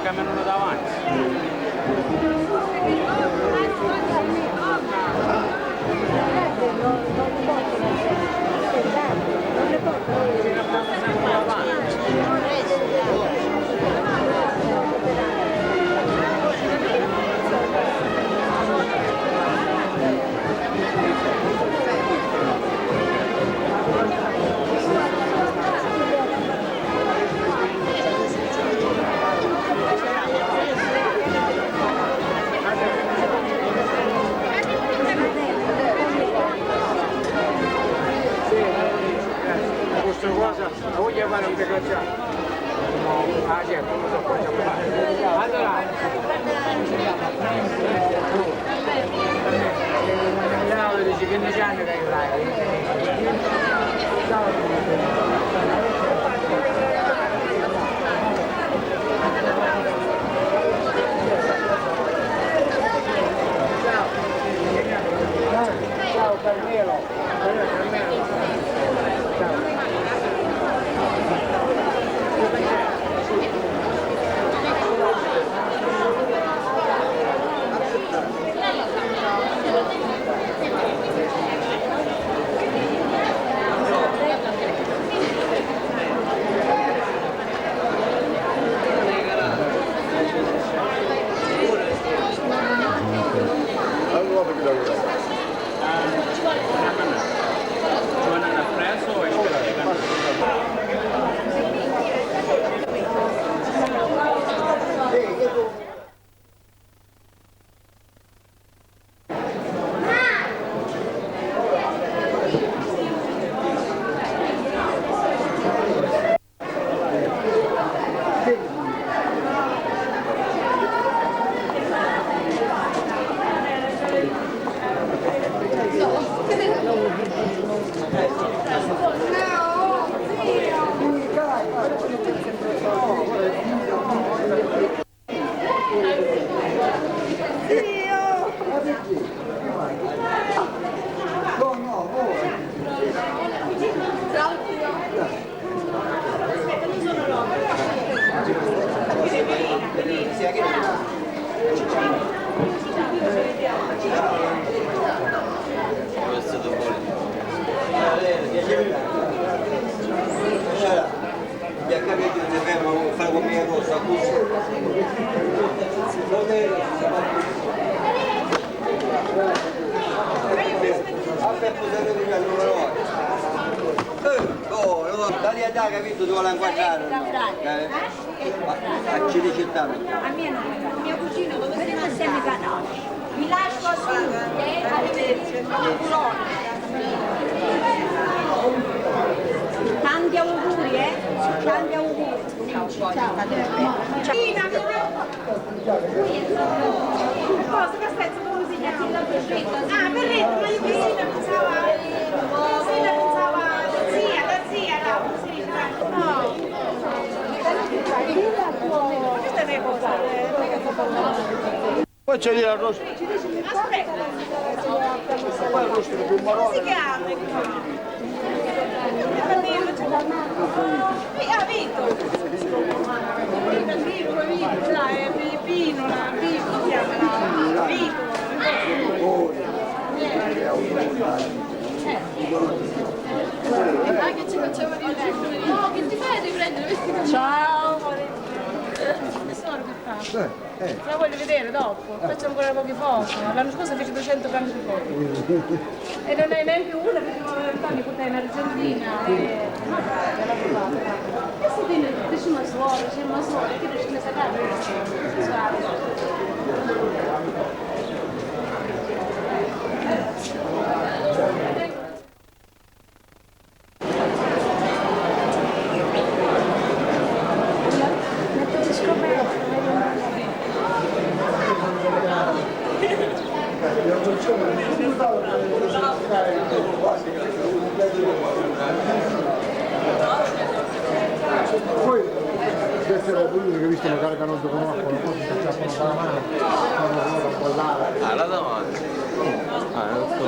camminano davanti. Questa cosa la voglio fare un degraziato. Ah certo, non so cosa fare. Allora, ciao, dici 15 anni che hai. Ciao Carmelo. Ciao. volte che lavora. Ci vanno a preso e capito dove la inquadrare? A Cinecittà. A me no, mio cugino dove sei insieme canali. Mi lascio su, tanti auguri, tanti auguri. Ciao, ciao. Cosa che aspetta come si chiama? Ah, Berretto, ma io Cristina pensava la zia, no. Questa è una cosa, Poi c'è lì l'arrosto. aspetta. Poi l'arrosto più marrone. Si chiama? Ah, Vito! Vito, là, è Pino, Vito si chiama, Vito. Ah, che ci facciamo riprendere? No, che ti fai a riprendere questi camion? Ciao! Sono che fa? La voglio vedere dopo, faccio ancora poche foto. L'anno scorso feci 200 grammi di foto. E non è neanche una perché mi portai in Argentina. E l'ho provata. E si tiene, dici una suora, c'è una suora, che dici una sacata? Poi queste le pulite che visto lo caricano dopo l'acqua, poi si acciappano dalla mano, fanno un po' là. Ah, là davanti. Ah, non so.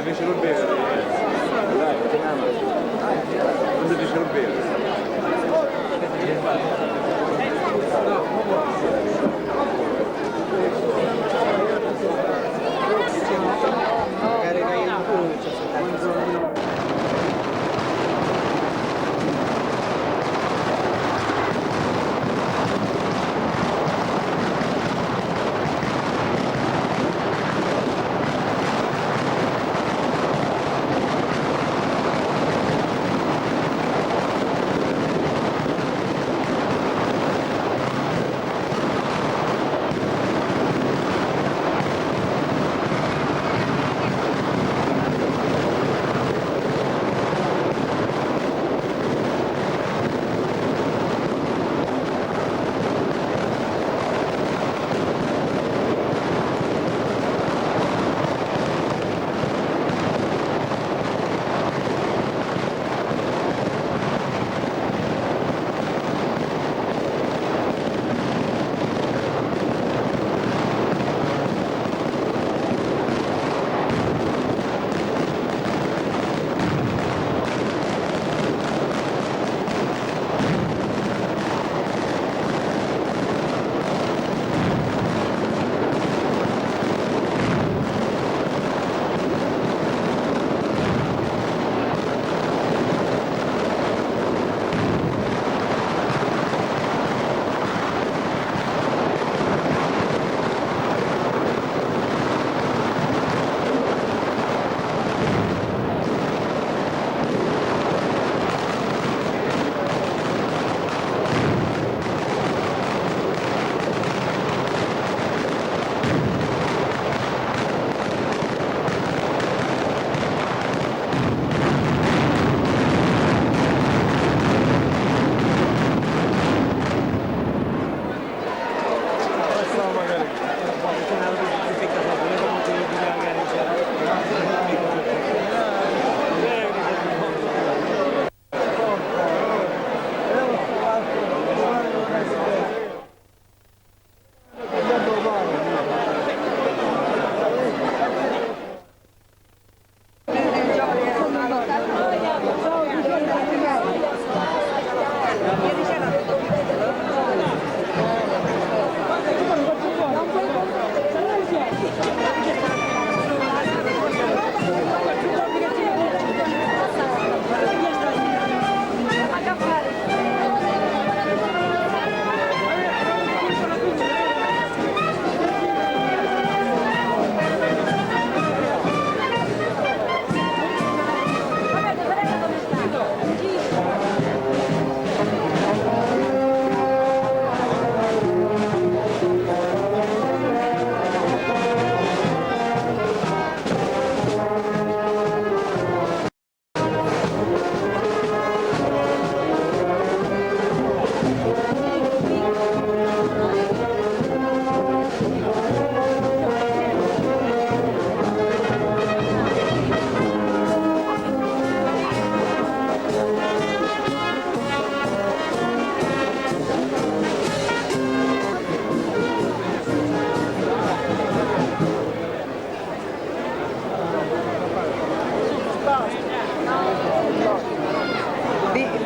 ti fecero bere? Dai, non ti fecero bere?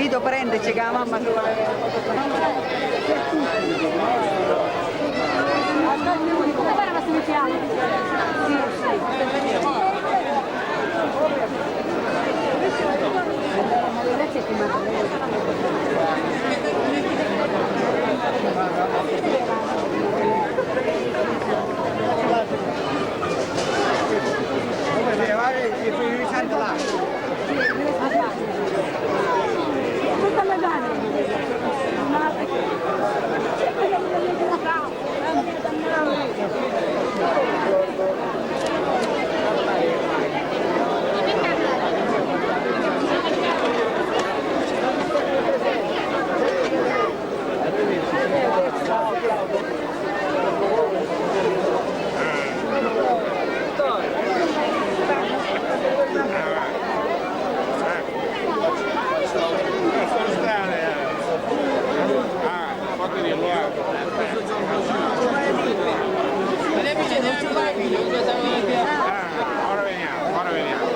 Vito prendeci che la mamma si vuole. Guarda la semifinale. Ora veniamo.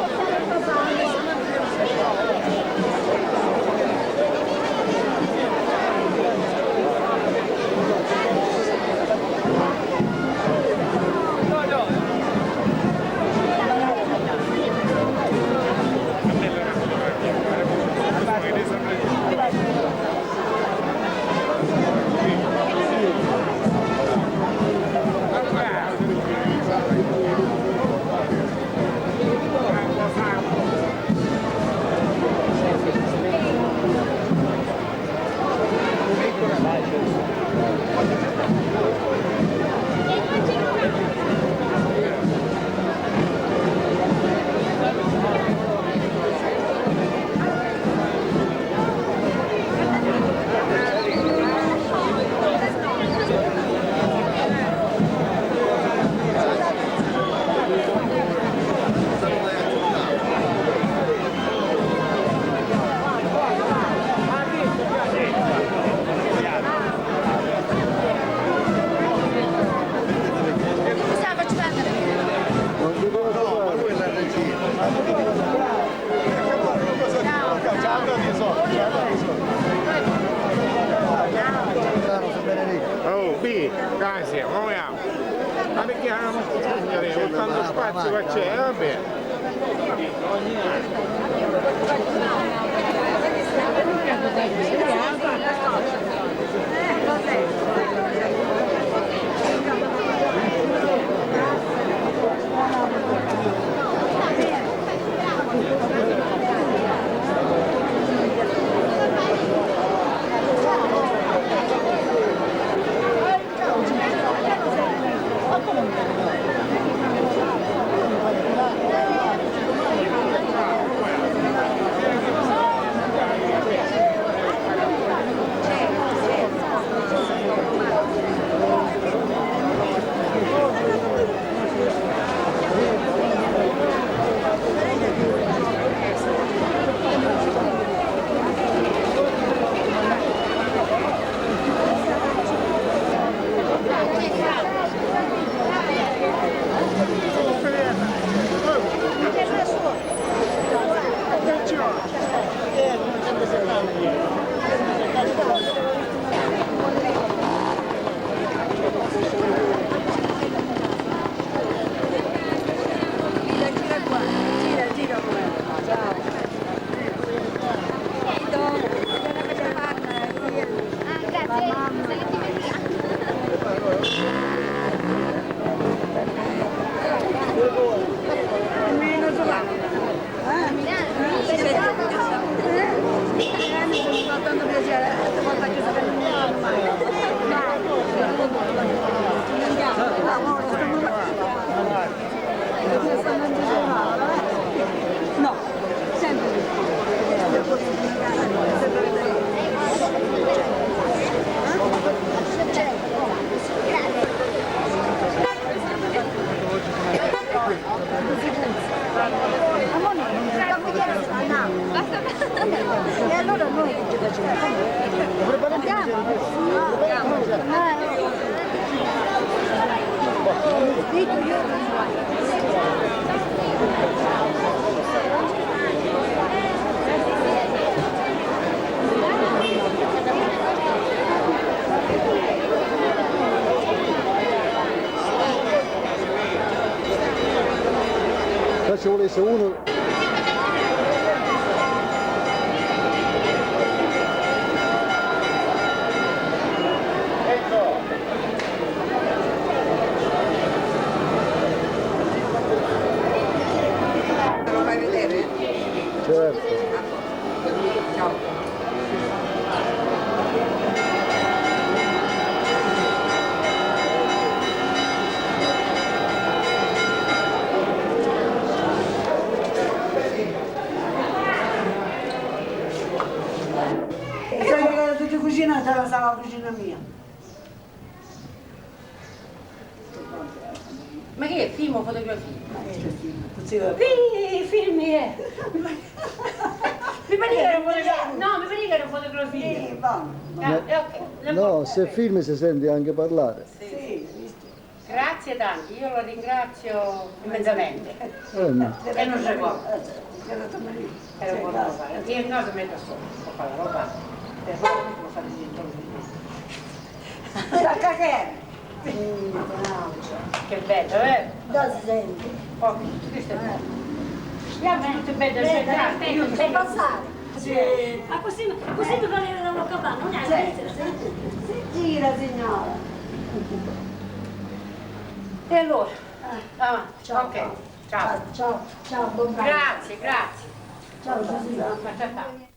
muoviamo. Ma perché non signore, con tanto spazio che c'è, vabbè. E allora noi che facciamo? Se ci volesse uno. Certo. E tutti cucinati alla sala cucina mia. Ma che è film o fotografia? Sì, Film è! Mi pare che era fotografia! No, mi pare che era fotografia! Ok. No, se filmi si sente anche parlare. Grazie tanti, io lo ringrazio immensamente. No. E non si può. Era buono da fare. Io in casa metto solo, ho fatto la roba. Per poi lo fate dentro. Sacca che è? Che bello, eh? Dove si sente? Oh, questo è bello. Andiamo, tutto bello, io mi Sei passato? Sì. Ma così mi togliere da una capanna, non è Si gira signora. E allora? Avanti, Ciao. ok. Ciao. Ciao, ciao, buon pranzo. Grazie, grazie. Ciao Giuseppe. Ma ciao.